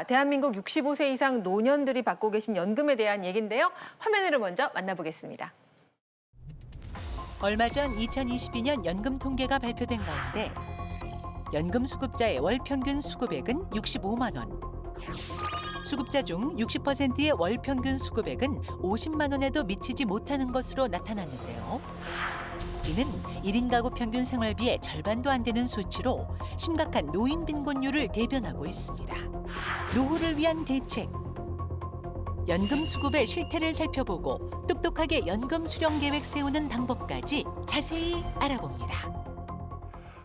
대한민국 65세 이상 노년들이 받고 계신 연금에 대한 얘기인데요. 화면으로 먼저 만나보겠습니다. 얼마 전 2022년 연금 통계가 발표된 가운데 연금 수급자의 월 평균 수급액은 65만 원. 수급자 중 60%의 월 평균 수급액은 50만 원에도 미치지 못하는 것으로 나타났는데요. 이는 1인 가구 평균 생활비의 절반도 안 되는 수치로 심각한 노인 빈곤율을 대변하고 있습니다. 노후를 위한 대책. 연금 수급의 실태를 살펴보고 똑똑하게 연금 수령 계획 세우는 방법까지 자세히 알아봅니다.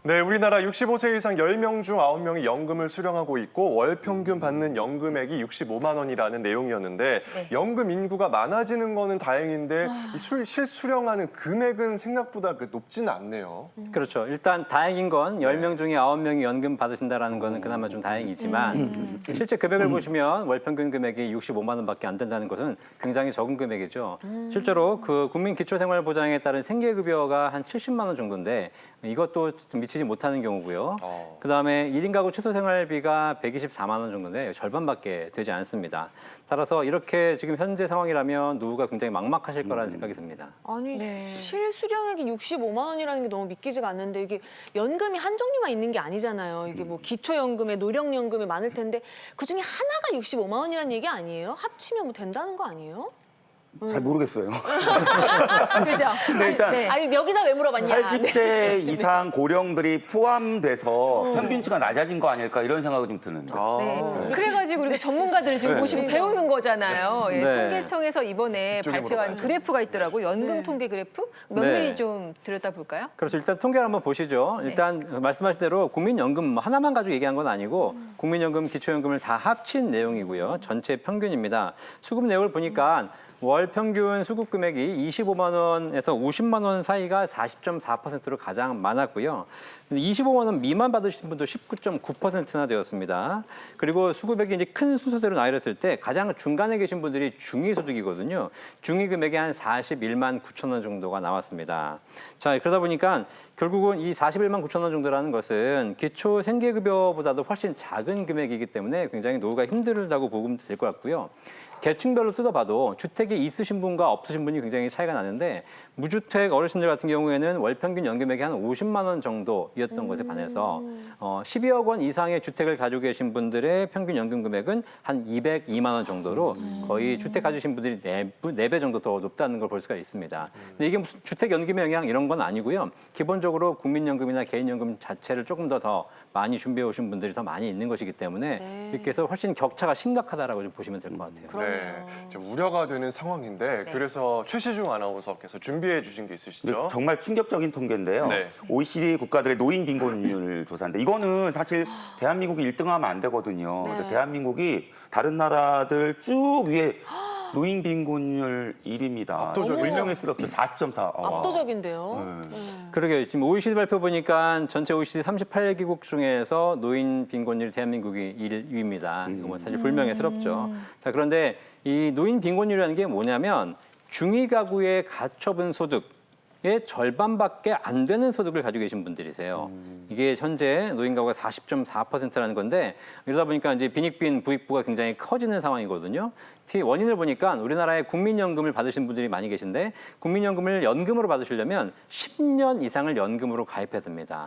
네, 우리나라 65세 이상 10명 중 9명이 연금을 수령하고 있고 월 평균 받는 연금액이 65만 원이라는 내용이었는데 네. 연금 인구가 많아지는 거는 다행인데 이 실수령하는 금액은 생각보다 높지는 않네요. 그렇죠. 일단 다행인 건 10명 중에 9명이 연금 받으신다는 거는 그나마 좀 다행이지만 실제 금액을 보시면 월 평균 금액이 65만 원밖에 안 된다는 것은 굉장히 적은 금액이죠. 실제로 그 국민기초생활보장에 따른 생계급여가 한 70만 원 정도인데 이것도 좀 미치지 못하는 경우고요. 그다음에 1인 가구 최소 생활비가 124만 원 정도인데 절반밖에 되지 않습니다. 따라서 이렇게 지금 현재 상황이라면 노후가 굉장히 막막하실 거라는 생각이 듭니다. 아니, 네. 실수령액이 65만 원이라는 게 너무 믿기지가 않는데 이게 연금이 한 종류만 있는 게 아니잖아요. 이게 뭐 기초연금에 노령연금에 많을 텐데 그중에 하나가 65만 원이라는 얘기 아니에요? 합치면 뭐 된다는 거 아니에요? 잘 모르겠어요. 그죠? 근데 일단 네. 아니 여기다 왜 물어봤냐? 80대 이상 고령들이 포함돼서 평균치가 낮아진 거 아닐까 이런 생각이 좀 드는데. 네. 그래가지고 우리가 전문가들을 지금 네. 모시고 배우는 거잖아요. 예, 네. 통계청에서 이번에 이쪽에 발표한 물어봐야죠. 그래프가 있더라고요. 연금 네. 통계 그래프? 면밀히 네. 좀 들여다볼까요? 그렇죠. 일단 통계를 한번 보시죠. 일단 말씀하신 대로 국민연금 하나만 가지고 얘기한 건 아니고 국민연금, 기초연금을 다 합친 내용이고요. 전체 평균입니다. 수급 내역을 보니까 월 평균 수급 금액이 25만 원에서 50만 원 사이가 40.4%로 가장 많았고요. 25만 원 미만 받으신 분도 19.9%나 되었습니다. 그리고 수급액이 이제 큰 순서대로 나열했을 때 가장 중간에 계신 분들이 중위소득이거든요. 중위 금액이 한 41만 9천 원 정도가 나왔습니다. 자, 그러다 보니까 결국은 이 41만 9천 원 정도라는 것은 기초 생계급여보다도 훨씬 작은 금액이기 때문에 굉장히 노후가 힘들다고 보면 될 것 같고요. 계층별로 뜯어봐도 주택이 있으신 분과 없으신 분이 굉장히 차이가 나는데 무주택 어르신들 같은 경우에는 월 평균 연금액이 한 50만 원 정도였던 것에 반해서 12억 원 이상의 주택을 가지고 계신 분들의 평균 연금 금액은 한 202만 원 정도로 거의 주택 가지신 분들이 4배 정도 더 높다는 걸 볼 수가 있습니다. 근데 이게 무슨 주택 연금의 영향 이런 건 아니고요. 기본적으로 국민연금이나 개인연금 자체를 조금 더 많이 준비해 오신 분들이 더 많이 있는 것이기 때문에 네. 이렇게 해서 훨씬 격차가 심각하다라고 좀 보시면 될 것 같아요. 네, 좀 우려가 되는 상황인데 그래서 최시중 아나운서께서 준비해 주신 게 있으시죠? 정말 충격적인 통계인데요. 네. OECD 국가들의 노인 빈곤율 조사인데 이거는 사실 대한민국이 1등하면 안 되거든요. 네. 근데 대한민국이 다른 나라들 쭉 위에 노인 빈곤율 1위입니다. 압도적이에요. 불명예스럽게 40.4. 압도적인데요. 그러게요. 지금 OECD 발표 보니까 전체 OECD 38개국 중에서 노인 빈곤율 대한민국이 1위입니다. 이거 뭐 사실 불명예스럽죠. 자, 그런데 이 노인 빈곤율이라는 게 뭐냐면 중위 가구의 가처분 소득의 절반밖에 안 되는 소득을 가지고 계신 분들이세요. 이게 현재 노인 가구가 40.4%라는 건데 이러다 보니까 이제 빈익빈 부익부가 굉장히 커지는 상황이거든요. 원인을 보니까 우리나라에 국민연금을 받으신 분들이 많이 계신데 국민연금을 연금으로 받으시려면 10년 이상을 연금으로 가입해야 됩니다.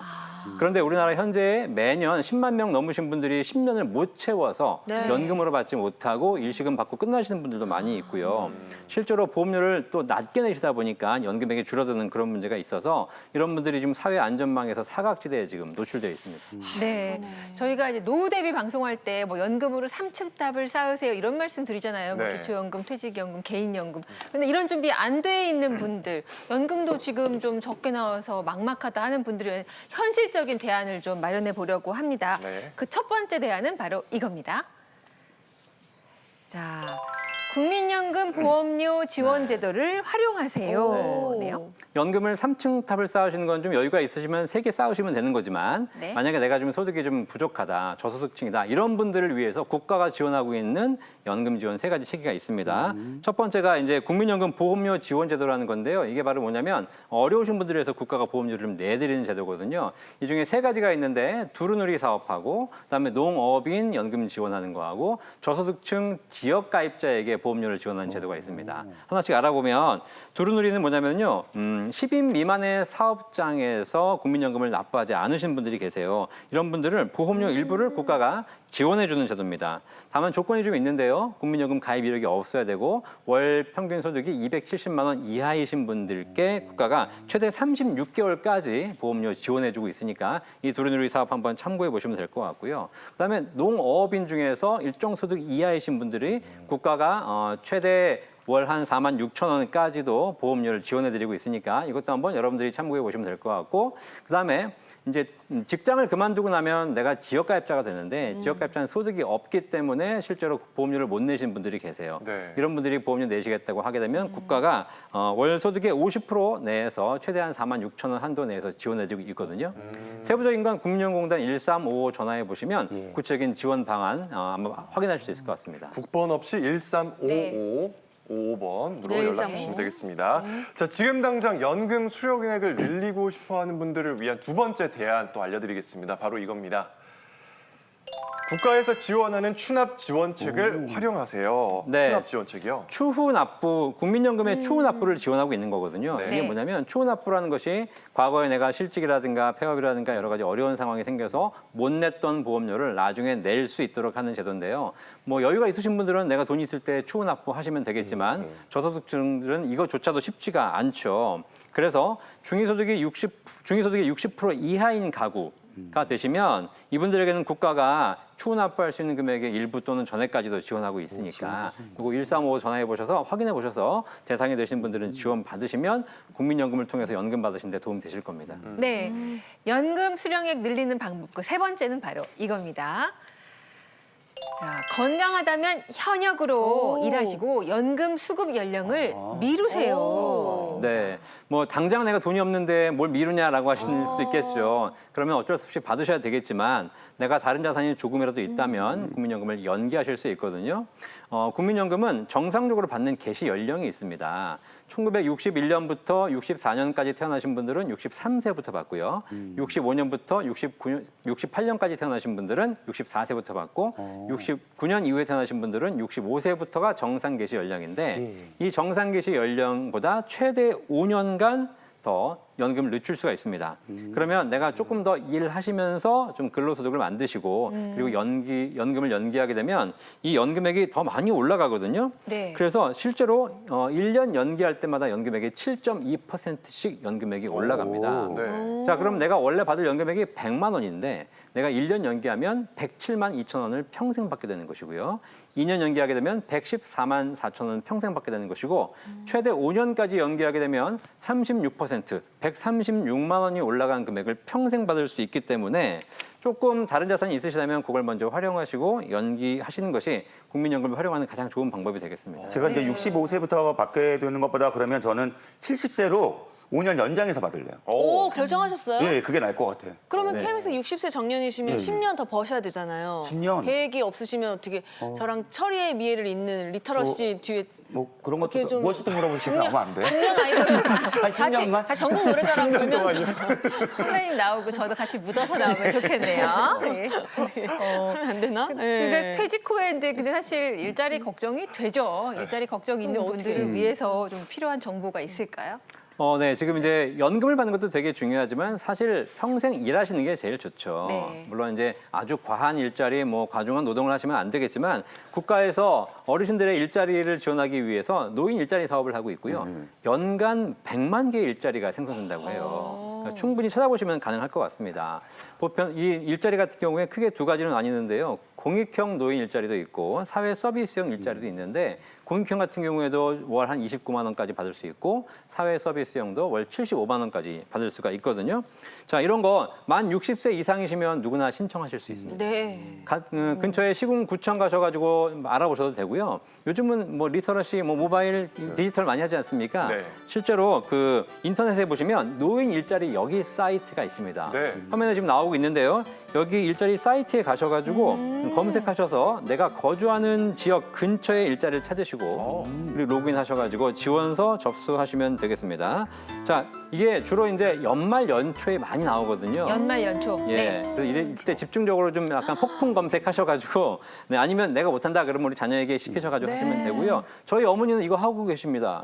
그런데 우리나라 현재 매년 10만 명 넘으신 분들이 10년을 못 채워서 네. 연금으로 받지 못하고 일시금 받고 끝나시는 분들도 많이 있고요. 실제로 보험료를 또 낮게 내시다 보니까 연금액이 줄어드는 그런 문제가 있어서 이런 분들이 지금 사회 안전망에서 사각지대에 지금 노출되어 있습니다. 네. 저희가 이제 노후 대비 방송할 때 뭐 연금으로 3층탑을 쌓으세요 이런 말씀 드리잖아요. 뭐 네. 기초연금, 퇴직연금, 개인연금. 근데 이런 준비 안 돼 있는 분들, 연금도 지금 좀 적게 나와서 막막하다 하는 분들은 현실적인 대안을 좀 마련해 보려고 합니다. 네. 그 첫 번째 대안은 바로 이겁니다. 자, 국민연금 보험료 지원 제도를 활용하세요. 네요. 연금을 3층 탑을 쌓으시는 건 좀 여유가 있으시면 3개 쌓으시면 되는 거지만 네. 만약에 내가 좀 소득이 좀 부족하다, 저소득층이다 이런 분들을 위해서 국가가 지원하고 있는 연금 지원 3가지 체계가 있습니다. 첫 번째가 이제 국민연금 보험료 지원 제도라는 건데요. 이게 바로 뭐냐면 어려우신 분들을 위해서 국가가 보험료를 좀 내드리는 제도거든요. 이 중에 3가지가 있는데 두루누리 사업하고 그다음에 농업인 연금 지원하는 거하고 저소득층 지역 가입자에게 보험료를 지원하는 제도가 있습니다. 하나씩 알아보면 두루누리는 뭐냐면요. 10인 미만의 사업장에서 국민연금을 납부하지 않으신 분들이 계세요. 이런 분들은 보험료 일부를 국가가 지원해주는 제도입니다. 다만 조건이 좀 있는데요. 국민연금 가입 이력이 없어야 되고 월 평균 소득이 270만 원 이하이신 분들께 국가가 최대 36개월까지 보험료 지원해주고 있으니까 이 두루누리 사업 한번 참고해 보시면 될 것 같고요. 그다음에 농어업인 중에서 일정 소득 이하이신 분들이 국가가 최대 월 한 4만 6천 원까지도 보험료를 지원해드리고 있으니까 이것도 한번 여러분들이 참고해 보시면 될 것 같고 그다음에 이제 직장을 그만두고 나면 내가 지역가입자가 되는데 지역가입자는 소득이 없기 때문에 실제로 보험료를 못 내신 분들이 계세요. 네. 이런 분들이 보험료 내시겠다고 하게 되면 국가가 월 소득의 50% 내에서 최대한 4만 6천 원 한도 내에서 지원해주고 있거든요. 세부적인 건 국민연금공단 1355 전화해 보시면 구체적인 지원 방안 아마 확인할 수 있을 것 같습니다. 국번 없이 1355 55번으로 네, 연락 1355. 주시면 되겠습니다. 자, 지금 당장 연금 수령 금액을 늘리고 싶어 하는 분들을 위한 두 번째 대안 또 알려드리겠습니다. 바로 이겁니다. 국가에서 지원하는 추납 지원책을 활용하세요. 네. 추납 지원책이요? 추후 납부, 국민연금의 추후 납부를 지원하고 있는 거거든요. 네. 이게 뭐냐면 추후 납부라는 것이 과거에 내가 실직이라든가 폐업이라든가 여러 가지 어려운 상황이 생겨서 못 냈던 보험료를 나중에 낼 수 있도록 하는 제도인데요. 뭐 여유가 있으신 분들은 내가 돈 있을 때 추후 납부하시면 되겠지만 저소득층들은 이것조차도 쉽지가 않죠. 그래서 중위소득이 60% 이하인 가구가 되시면 이분들에게는 국가가 추후 납부할 수 있는 금액의 일부 또는 전액까지도 지원하고 있으니까 그리고 1355 전화해 보셔서 확인해 보셔서 대상이 되신 분들은 지원 받으시면 국민연금을 통해서 연금 받으신 데 도움 되실 겁니다. 네. 연금 수령액 늘리는 방법 그 3번째는 바로 이겁니다. 자, 건강하다면 현역으로 일하시고 연금 수급 연령을 미루세요. 네, 뭐 당장 내가 돈이 없는데 뭘 미루냐라고 하실 수도 있겠죠. 그러면 어쩔 수 없이 받으셔야 되겠지만 내가 다른 자산이 조금이라도 있다면 국민연금을 연기하실 수 있거든요. 국민연금은 정상적으로 받는 개시 연령이 있습니다. 1961년부터 64년까지 태어나신 분들은 63세부터 받고요. 65년부터 68년까지 태어나신 분들은 64세부터 받고 69년 이후에 태어나신 분들은 65세부터가 정상 개시 연령인데 이 정상 개시 연령보다 최대 5년간 더 연금을 늦출 수가 있습니다. 그러면 내가 조금 더 일하시면서 좀 근로소득을 만드시고 그리고 연금을 연기하게 되면 이 연금액이 더 많이 올라가거든요. 네. 그래서 실제로 1년 연기할 때마다 연금액이 7.2%씩 연금액이 올라갑니다. 네. 자, 그럼 내가 원래 받을 연금액이 100만 원인데 내가 1년 연기하면 107만 2천 원을 평생 받게 되는 것이고요. 2년 연기하게 되면 114만 4천 원 평생 받게 되는 것이고 최대 5년까지 연기하게 되면 36%, 136만 원이 올라간 금액을 평생 받을 수 있기 때문에 조금 다른 자산이 있으시다면 그걸 먼저 활용하시고 연기하시는 것이 국민연금을 활용하는 가장 좋은 방법이 되겠습니다. 제가 이제 65세부터 받게 되는 것보다 그러면 저는 70세로 5년 연장해서 받을래요. 오, 결정하셨어요? 예, 그게 나을 것 같아요. 그러면 네. KBS 60세 정년이시면 예, 예. 10년 더 버셔야 되잖아요. 10년? 계획이 없으시면 어떻게 저랑 처리의 미래를 잇는 리터러시 뒤에 뭐 그런 것도 이렇게 좀 무엇이든 물어보시면 나오면 안 돼요? 중년 아이돌 한 10년만? 같이 전국 노래자랑 돌면서 선배님 나오고 저도 같이 묻어서 나오면 좋겠네요. 네. 안 되나? 그러니까 퇴직 후에 근데 사실 일자리 걱정이 되죠. 일자리 걱정 있는 그럼 분들을 어떻게 위해서 좀 필요한 정보가 있을까요? 네, 지금 이제 연금을 받는 것도 되게 중요하지만 사실 평생 일하시는 게 제일 좋죠. 네. 물론 이제 아주 과한 일자리, 뭐 과중한 노동을 하시면 안 되겠지만 국가에서 어르신들의 일자리를 지원하기 위해서 노인 일자리 사업을 하고 있고요. 연간 100만 개의 일자리가 생성된다고 해요. 그러니까 충분히 찾아보시면 가능할 것 같습니다. 보편 이 일자리 같은 경우에 크게 두 가지로 나뉘는데요. 공익형 노인 일자리도 있고 사회 서비스형 일자리도 있는데 공익형 같은 경우에도 월 한 29만 원까지 받을 수 있고 사회 서비스형도 월 75만 원까지 받을 수가 있거든요. 자, 이런 거 만 60세 이상이시면 누구나 신청하실 수 있습니다. 네. 근처에 시군구청 가셔가지고 알아보셔도 되고요. 요즘은 뭐 리터러시, 뭐 모바일, 디지털 많이 하지 않습니까? 네. 실제로 그 인터넷에 보시면 노인 일자리 여기 사이트가 있습니다. 네. 화면에 지금 나오고 있는데요. 여기 일자리 사이트에 가셔가지고 검색하셔서 내가 거주하는 지역 근처의 일자리를 찾으시고 그리고 로그인하셔가지고 지원서 접수하시면 되겠습니다. 자, 이게 주로 이제 연말 연초에 많이 나오거든요. 연말 연초. 예, 네. 그래서 이때 집중적으로 좀 약간 폭풍 검색하셔가지고 네, 아니면 내가 못한다 그러면 우리 자녀에게 시키셔가지고 네. 하시면 되고요. 저희 어머니는 이거 하고 계십니다.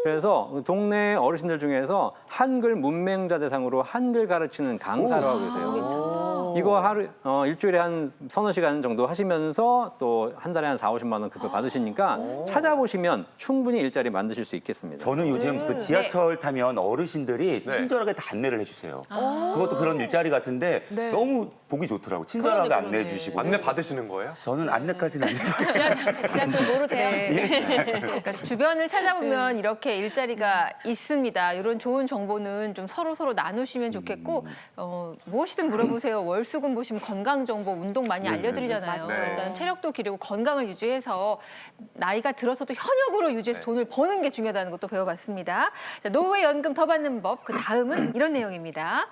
그래서 동네 어르신들 중에서 한글 문맹자 대상으로 한글 가르치는 강사를 하고 계세요. 이거 하루 일주일에 한 서너 시간 정도 하시면서 또 한 달에 한 4, 50만 원 급여 받으시니까 찾아보시면 충분히 일자리 만드실 수 있겠습니다. 저는 요즘 그 지하철 타면 어르신들이 친절하게 다 안내를 해주세요. 그것도 그런 일자리 같은데 네. 너무 보기 좋더라고. 친절하게 그러네. 안내해 주시고. 안내 받으시는 거예요? 저는 안내까지는 안 해요. 지하철 모르세요? 네. 그러니까 주변을 찾아보면 이렇게 일자리가 있습니다. 이런 좋은 정보는 좀 서로 나누시면 좋겠고 무엇이든 물어보세요. 월수금 보시면 건강 정보, 운동 많이 알려드리잖아요. 맞죠. 일단 체력도 기르고 건강을 유지해서 나이가 들어서도 현역으로 유지해서 돈을 버는 게 중요하다는 것도 배워봤습니다. 자, 노후의 연금 더 받는 법, 그 다음은 이런 내용입니다.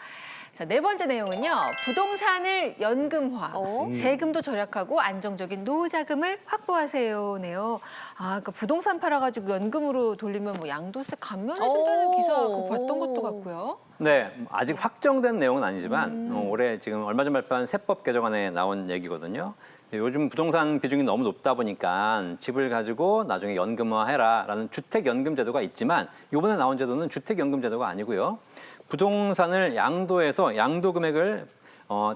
자, 네 번째 내용은요. 부동산을 연금화, 세금도 절약하고 안정적인 노후 자금을 확보하세요네요. 아, 그러니까 부동산 팔아가지고 연금으로 돌리면 뭐 양도세 감면해준다는 기사 그거 봤던 것도 같고요. 네, 아직 확정된 내용은 아니지만 올해 지금 얼마 전 발표한 세법 개정안에 나온 얘기거든요. 요즘 부동산 비중이 너무 높다 보니까 집을 가지고 나중에 연금화해라라는 주택연금 제도가 있지만 이번에 나온 제도는 주택연금 제도가 아니고요. 부동산을 양도해서 양도 금액을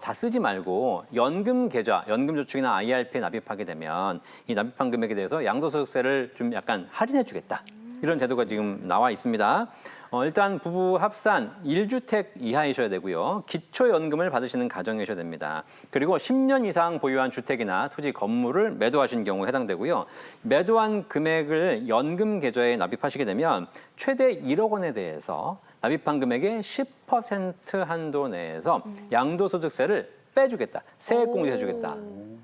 다 쓰지 말고 연금 계좌, 연금저축이나 IRP에 납입하게 되면 이 납입한 금액에 대해서 양도소득세를 좀 약간 할인해 주겠다. 이런 제도가 지금 나와 있습니다. 일단 부부 합산 1주택 이하이셔야 되고요. 기초연금을 받으시는 가정이셔야 됩니다. 그리고 10년 이상 보유한 주택이나 토지 건물을 매도하신 경우에 해당되고요. 매도한 금액을 연금 계좌에 납입하시게 되면 최대 1억 원에 대해서 납입한 금액의 10% 한도 내에서 양도소득세를 빼주겠다. 세액 공제해주겠다.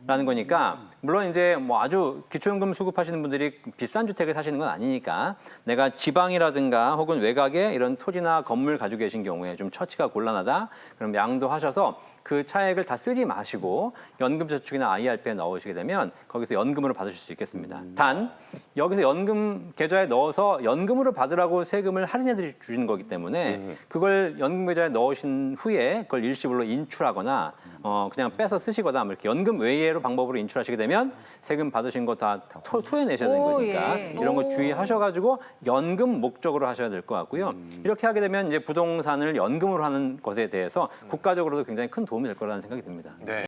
라는 거니까 물론 이제 뭐 아주 기초연금 수급하시는 분들이 비싼 주택을 사시는 건 아니니까 내가 지방이라든가 혹은 외곽에 이런 토지나 건물 가지고 계신 경우에 좀 처치가 곤란하다. 그럼 양도하셔서 그 차액을 다 쓰지 마시고 연금저축이나 IRP에 넣으시게 되면 거기서 연금으로 받으실 수 있겠습니다. 단 여기서 연금 계좌에 넣어서 연금으로 받으라고 세금을 할인해 주시는 거기 때문에 그걸 연금 계좌에 넣으신 후에 그걸 일시불로 인출하거나 그냥 빼서 쓰시거나 뭐 이렇게 연금 외예로 방법으로 인출하시게 되면 세금 받으신 거 다 토해내셔야 되는 거니까 예. 이런 거 주의하셔가지고 연금 목적으로 하셔야 될 것 같고요. 이렇게 하게 되면 이제 부동산을 연금으로 하는 것에 대해서 국가적으로도 굉장히 큰 도움이 될 거라는 생각이 듭니다. 네.